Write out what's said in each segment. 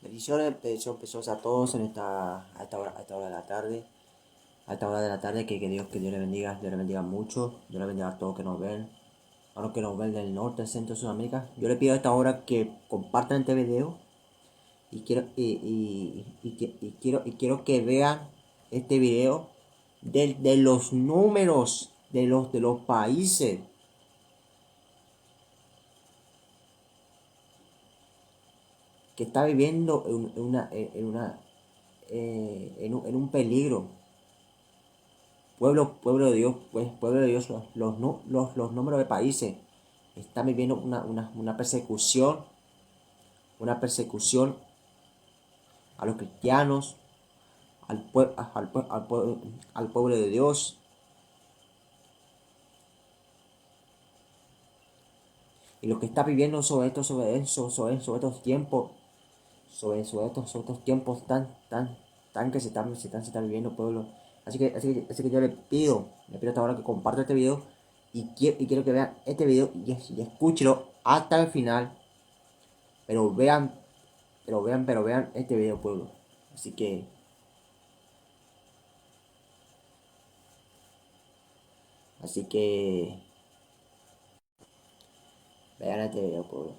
Bendiciones a todos a esta hora de la tarde, que Dios les bendiga mucho, Dios les bendiga a todos que nos ven, a los que nos ven del norte, centro, Sudamérica. Yo les pido a esta hora que compartan este video y quiero que vean este video de los números de los países que está viviendo en un peligro. Pueblo de Dios, pues, pueblo de Dios, los números de países están viviendo una persecución a los cristianos, al pueblo de Dios. Y lo que está viviendo sobre estos tiempos, sobre estos tiempos tan que se están viviendo, pueblo. Así que yo le pido hasta ahora que comparta este video y quiero que vean este video y escúchelo hasta el final. Pero vean este video, pueblo. Así que Así que vean este video, pueblo.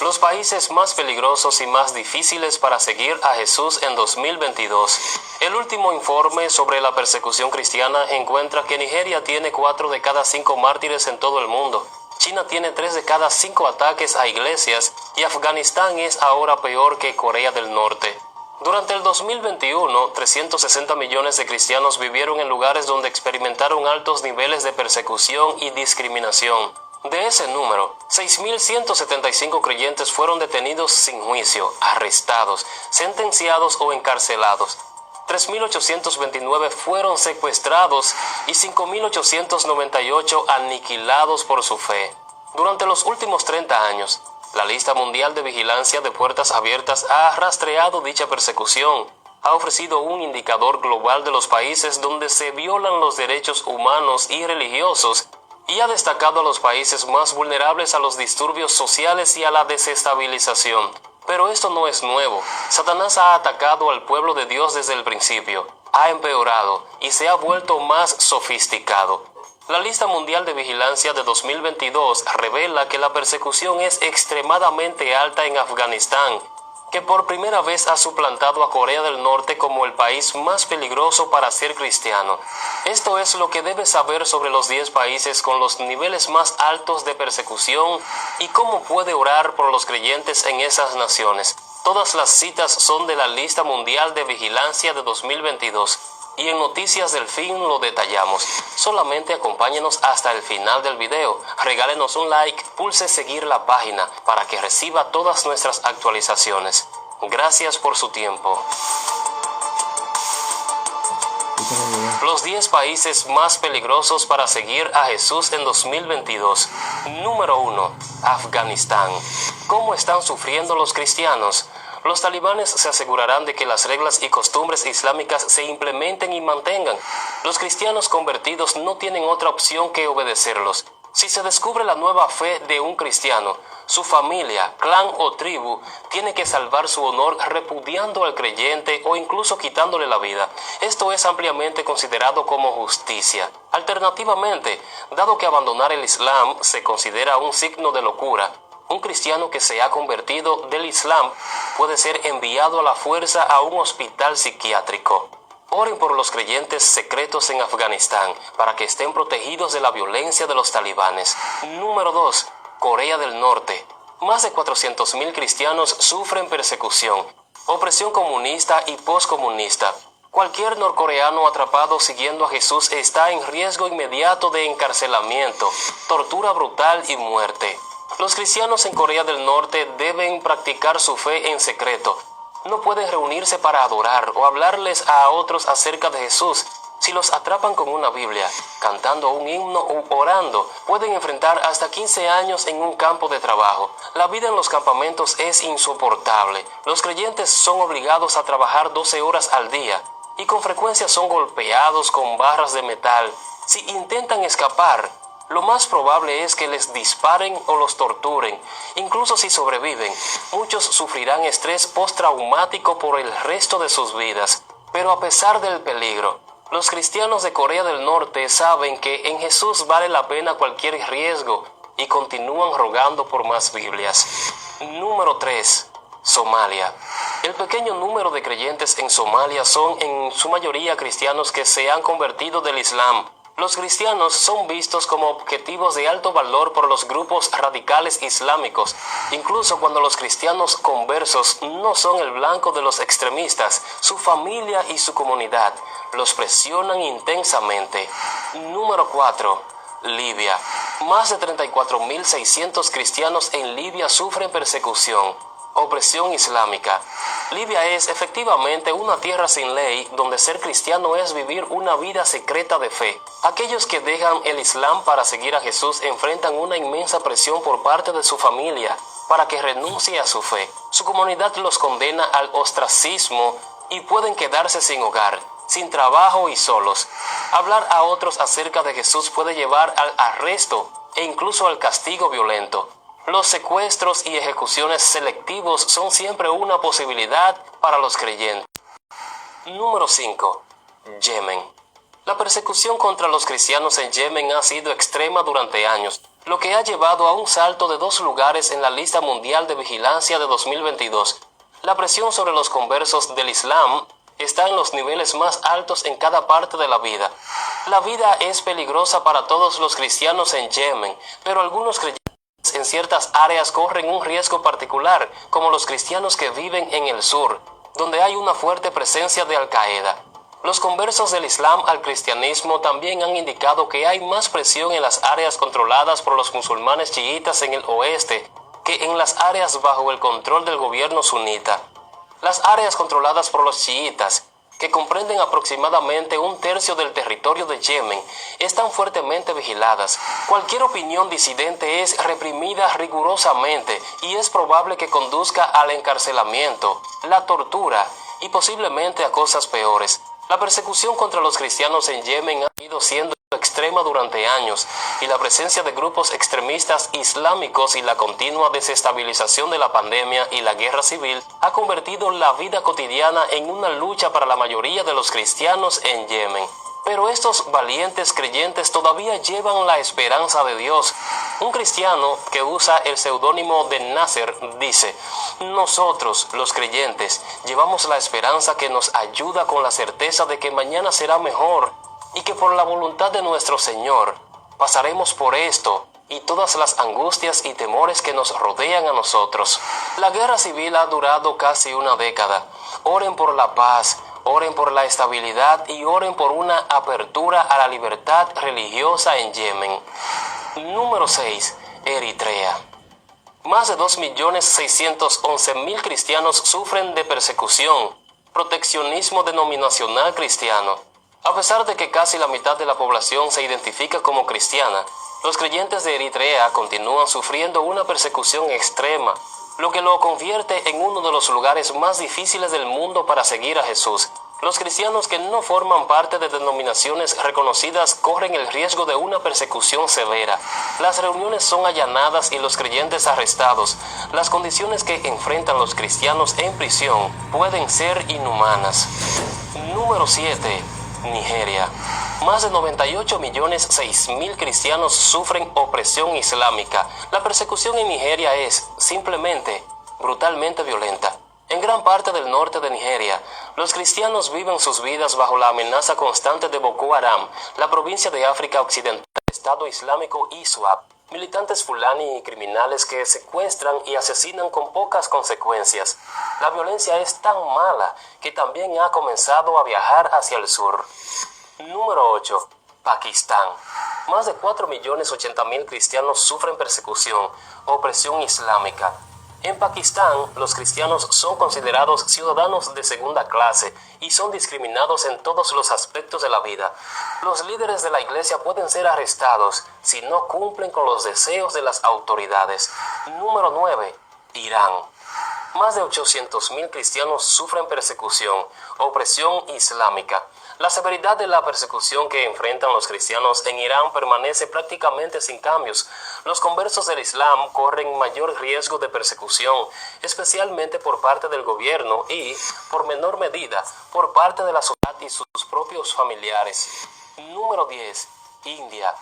Los países más peligrosos y más difíciles para seguir a Jesús en 2022. El último informe sobre la persecución cristiana encuentra que Nigeria tiene 4 de cada 5 mártires en todo el mundo. China tiene 3 de cada 5 ataques a iglesias y Afganistán es ahora peor que Corea del Norte. Durante el 2021, 360 millones de cristianos vivieron en lugares donde experimentaron altos niveles de persecución y discriminación. De ese número, 6.175 creyentes fueron detenidos sin juicio, arrestados, sentenciados o encarcelados. 3.829 fueron secuestrados y 5.898 aniquilados por su fe. Durante los últimos 30 años, la lista mundial de vigilancia de puertas abiertas ha rastreado dicha persecución, ha ofrecido un indicador global de los países donde se violan los derechos humanos y religiosos y ha destacado a los países más vulnerables a los disturbios sociales y a la desestabilización. Pero esto no es nuevo. Satanás ha atacado al pueblo de Dios desde el principio, ha empeorado y se ha vuelto más sofisticado. La lista mundial de vigilancia de 2022 revela que la persecución es extremadamente alta en Afganistán, que por primera vez ha suplantado a Corea del Norte como el país más peligroso para ser cristiano. Esto es lo que debes saber sobre los 10 países con los niveles más altos de persecución y cómo puede orar por los creyentes en esas naciones. Todas las citas son de la lista mundial de vigilancia de 2022. Y en Noticias del Fin lo detallamos. Solamente acompáñenos hasta el final del video. Regálenos un like, pulse seguir la página para que reciba todas nuestras actualizaciones. Gracias por su tiempo. Los 10 países más peligrosos para seguir a Jesús en 2022. Número 1. Afganistán. ¿Cómo están sufriendo los cristianos? Los talibanes se asegurarán de que las reglas y costumbres islámicas se implementen y mantengan. Los cristianos convertidos no tienen otra opción que obedecerlos. Si se descubre la nueva fe de un cristiano, su familia, clan o tribu tiene que salvar su honor repudiando al creyente o incluso quitándole la vida. Esto es ampliamente considerado como justicia. Alternativamente, dado que abandonar el Islam se considera un signo de locura, un cristiano que se ha convertido del Islam puede ser enviado a la fuerza a un hospital psiquiátrico. Oren por los creyentes secretos en Afganistán para que estén protegidos de la violencia de los talibanes. Número 2. Corea del Norte. Más de 400.000 cristianos sufren persecución, opresión comunista y poscomunista. Cualquier norcoreano atrapado siguiendo a Jesús está en riesgo inmediato de encarcelamiento, tortura brutal y muerte. Los cristianos en Corea del Norte deben practicar su fe en secreto. No pueden reunirse para adorar o hablarles a otros acerca de Jesús. Si los atrapan con una Biblia, cantando un himno u orando, pueden enfrentar hasta 15 años en un campo de trabajo. La vida en los campamentos es insoportable. Los creyentes son obligados a trabajar 12 horas al día y con frecuencia son golpeados con barras de metal. Si intentan escapar, Lo más probable es que les disparen o los torturen. Incluso si sobreviven, muchos sufrirán estrés postraumático por el resto de sus vidas. Pero a pesar del peligro, los cristianos de Corea del Norte saben que en Jesús vale la pena cualquier riesgo y continúan rogando por más Biblias. Número 3. Somalia. El pequeño número de creyentes en Somalia son en su mayoría cristianos que se han convertido del Islam. Los cristianos son vistos como objetivos de alto valor por los grupos radicales islámicos, incluso cuando los cristianos conversos no son el blanco de los extremistas. Su familia y su comunidad los presionan intensamente. Número 4. Libia. Más de 34.600 cristianos en Libia sufren persecución. Opresión islámica. Libia es efectivamente una tierra sin ley donde ser cristiano es vivir una vida secreta de fe. Aquellos que dejan el Islam para seguir a Jesús enfrentan una inmensa presión por parte de su familia para que renuncie a su fe. Su comunidad los condena al ostracismo y pueden quedarse sin hogar, sin trabajo y solos. Hablar a otros acerca de Jesús puede llevar al arresto e incluso al castigo violento. Los secuestros y ejecuciones selectivos son siempre una posibilidad para los creyentes. Número 5. Yemen. La persecución contra los cristianos en Yemen ha sido extrema durante años, lo que ha llevado a un salto de 2 lugares en la lista mundial de vigilancia de 2022. La presión sobre los conversos del Islam está en los niveles más altos en cada parte de la vida. La vida es peligrosa para todos los cristianos en Yemen, pero algunos creyentes en ciertas áreas corren un riesgo particular, como los cristianos que viven en el sur, donde hay una fuerte presencia de Al-Qaeda. Los conversos del Islam al cristianismo también han indicado que hay más presión en las áreas controladas por los musulmanes chiitas en el oeste que en las áreas bajo el control del gobierno sunita. Las áreas controladas por los chiitas, que comprenden aproximadamente 1/3 del territorio de Yemen, están fuertemente vigiladas. Cualquier opinión disidente es reprimida rigurosamente y es probable que conduzca al encarcelamiento, la tortura y posiblemente a cosas peores. La persecución contra los cristianos en Yemen ha ido siendo extrema durante años, y la presencia de grupos extremistas islámicos y la continua desestabilización de la pandemia y la guerra civil ha convertido la vida cotidiana en una lucha para la mayoría de los cristianos en Yemen. Pero estos valientes creyentes todavía llevan la esperanza de Dios. Un cristiano que usa el seudónimo de Nasser dice: nosotros, los creyentes, llevamos la esperanza que nos ayuda con la certeza de que mañana será mejor y que por la voluntad de nuestro Señor pasaremos por esto y todas las angustias y temores que nos rodean a nosotros. La guerra civil ha durado casi una década. Oren por la paz, oren por la estabilidad y oren por una apertura a la libertad religiosa en Yemen. Número 6. Eritrea. Más de 2.611.000 cristianos sufren de persecución, proteccionismo denominacional cristiano. A pesar de que casi la mitad de la población se identifica como cristiana, los creyentes de Eritrea continúan sufriendo una persecución extrema, lo que lo convierte en uno de los lugares más difíciles del mundo para seguir a Jesús. Los cristianos que no forman parte de denominaciones reconocidas corren el riesgo de una persecución severa. Las reuniones son allanadas y los creyentes arrestados. Las condiciones que enfrentan los cristianos en prisión pueden ser inhumanas. Número 7. Nigeria. Más de 98.006.000 cristianos sufren opresión islámica. La persecución en Nigeria es, simplemente, brutalmente violenta. En gran parte del norte de Nigeria, los cristianos viven sus vidas bajo la amenaza constante de Boko Haram, la provincia de África Occidental, Estado Islámico ISWAP, militantes fulani y criminales que secuestran y asesinan con pocas consecuencias. La violencia es tan mala que también ha comenzado a viajar hacia el sur. Número 8. Pakistán. Más de 4.080.000 cristianos sufren persecución, opresión islámica. En Pakistán, los cristianos son considerados ciudadanos de segunda clase y son discriminados en todos los aspectos de la vida. Los líderes de la iglesia pueden ser arrestados si no cumplen con los deseos de las autoridades. Número 9. Irán. Más de 800.000 cristianos sufren persecución, opresión islámica. La severidad de la persecución que enfrentan los cristianos en Irán permanece prácticamente sin cambios. Los conversos del Islam corren mayor riesgo de persecución, especialmente por parte del gobierno y, por menor medida, por parte de la sociedad y sus propios familiares. Número 10. India.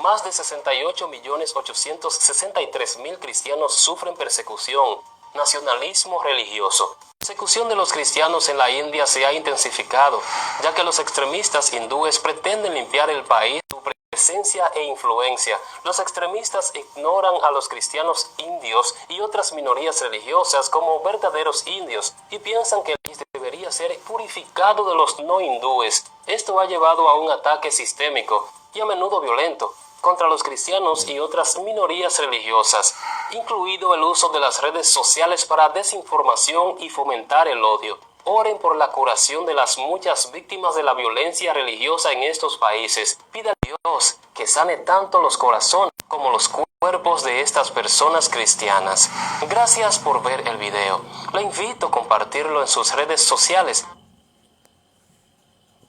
Más de 68.863.000 cristianos sufren persecución, nacionalismo religioso. La persecución de los cristianos en la India se ha intensificado, ya que los extremistas hindúes pretenden limpiar el país de su presencia e influencia. Los extremistas ignoran a los cristianos indios y otras minorías religiosas como verdaderos indios y piensan que el país debería ser purificado de los no hindúes. Esto ha llevado a un ataque sistémico y a menudo violento contra los cristianos y otras minorías religiosas, incluido el uso de las redes sociales para desinformación y fomentar el odio. Oren por la curación de las muchas víctimas de la violencia religiosa en estos países. Pidan a Dios que sane tanto los corazones como los cuerpos de estas personas cristianas. Gracias por ver el video. Le invito a compartirlo en sus redes sociales.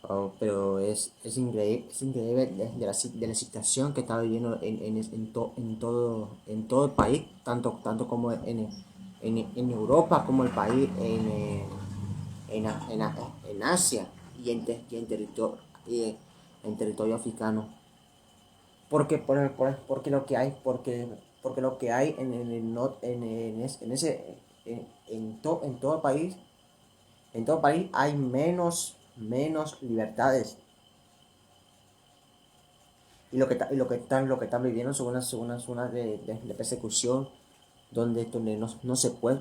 Oh, pero es increíble de la situación que está viviendo en todo el país, tanto como en Europa, como el país en Asia y en territorio africano. Porque lo que hay en todo país hay menos libertades. Y lo que están viviendo son unas zonas de persecución donde no se puede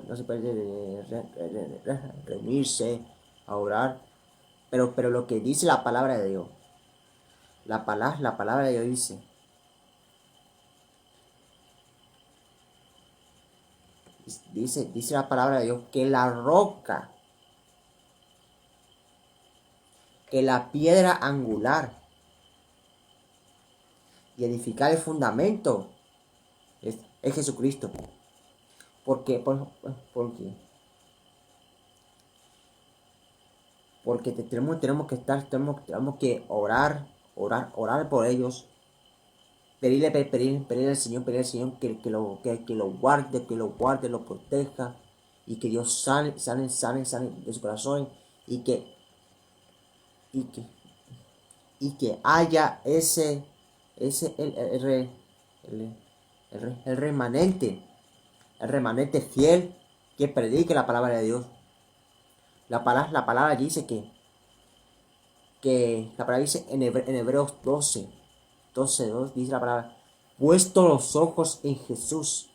reunirse a orar. Pero lo que dice la palabra de Dios, la palabra de Dios dice la palabra de Dios que la roca, que la piedra angular y edificar el fundamento es Jesucristo. Porque tenemos que orar por ellos, pedirle al Señor, que lo guarde, lo proteja, y que Dios sane de su corazón, y que haya el remanente fiel que predique la palabra de Dios. La palabra dice la palabra dice en Hebreos 12:2 dice la palabra: puesto los ojos en Jesús,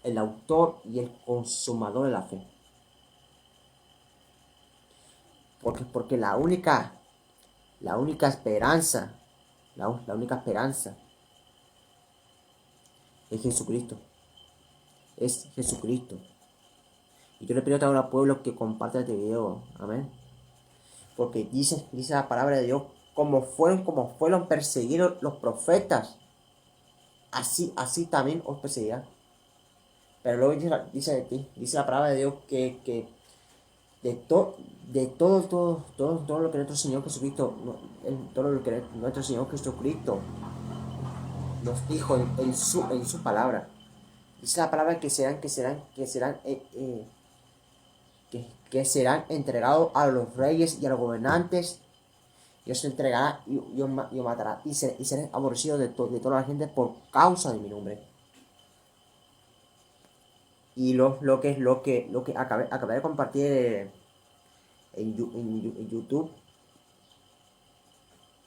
el autor y el consumador de la fe. Porque la única esperanza, la única esperanza es Jesucristo. Es Jesucristo. Y yo le pido a al pueblo que comparta este video. Amén. Porque dice la palabra de Dios, como fueron perseguidos los profetas, así también os perseguirán. Pero luego dice la palabra de Dios que todo lo que nuestro Señor Jesucristo, todo lo que nuestro Señor Jesucristo nos dijo en su palabra. Dice la palabra que serán entregados a los reyes y a los gobernantes. Dios se entregará y os matará, y serán aborrecidos de toda la gente por causa de mi nombre. Y lo que acabé de compartir en YouTube,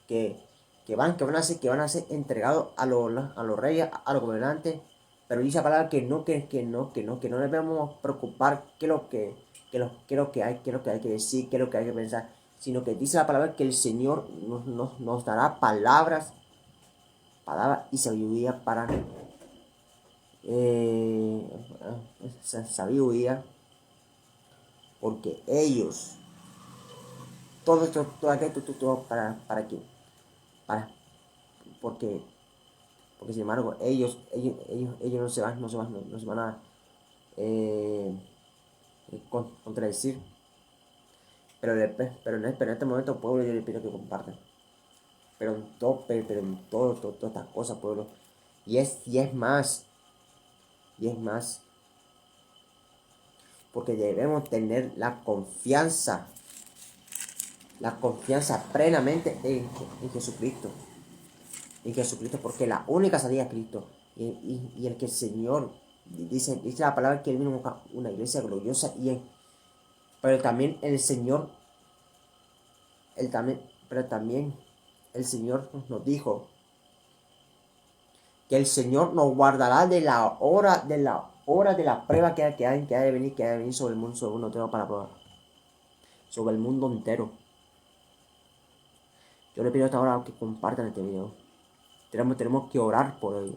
que van a ser entregados a los reyes, a los gobernantes. Pero dice la palabra que no debemos preocupar qué es lo que hay que decir, qué es lo que hay que pensar, sino que dice la palabra que el Señor nos dará palabras y sabiduría para sabiduría, porque ellos, todo esto, ¿para qué? Porque sin embargo ellos no se van a contradecir. pero en este momento, pueblo, yo le pido que compartan. Pero en todas estas cosas, pueblo. Y es más, porque debemos tener la confianza plenamente en Jesucristo. En Jesucristo, porque la única salida es Cristo. Y el que el Señor dice la palabra que Él vino a una iglesia gloriosa. Pero también el Señor, pero también el Señor nos dijo que el Señor nos guardará de la hora de la prueba que ha de venir sobre el mundo entero para probar. Sobre el mundo entero. Yo le pido a esta hora que compartan este video. Tenemos que orar por ellos.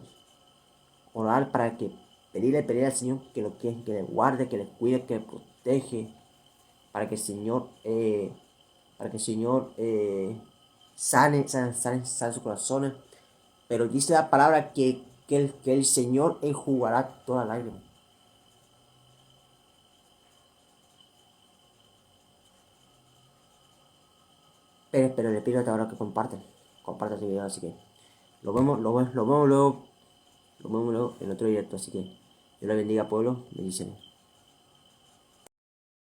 Orar para que pedirle al Señor que le guarde, que le cuide, que le protege. Para que el Señor, sane sus corazones. Pero dice la palabra que el Señor enjugará toda lágrima. Pero le pido a esta hora que compartan este video, así que lo vemos luego en otro directo, así que Dios le bendiga, pueblo, bendiciones.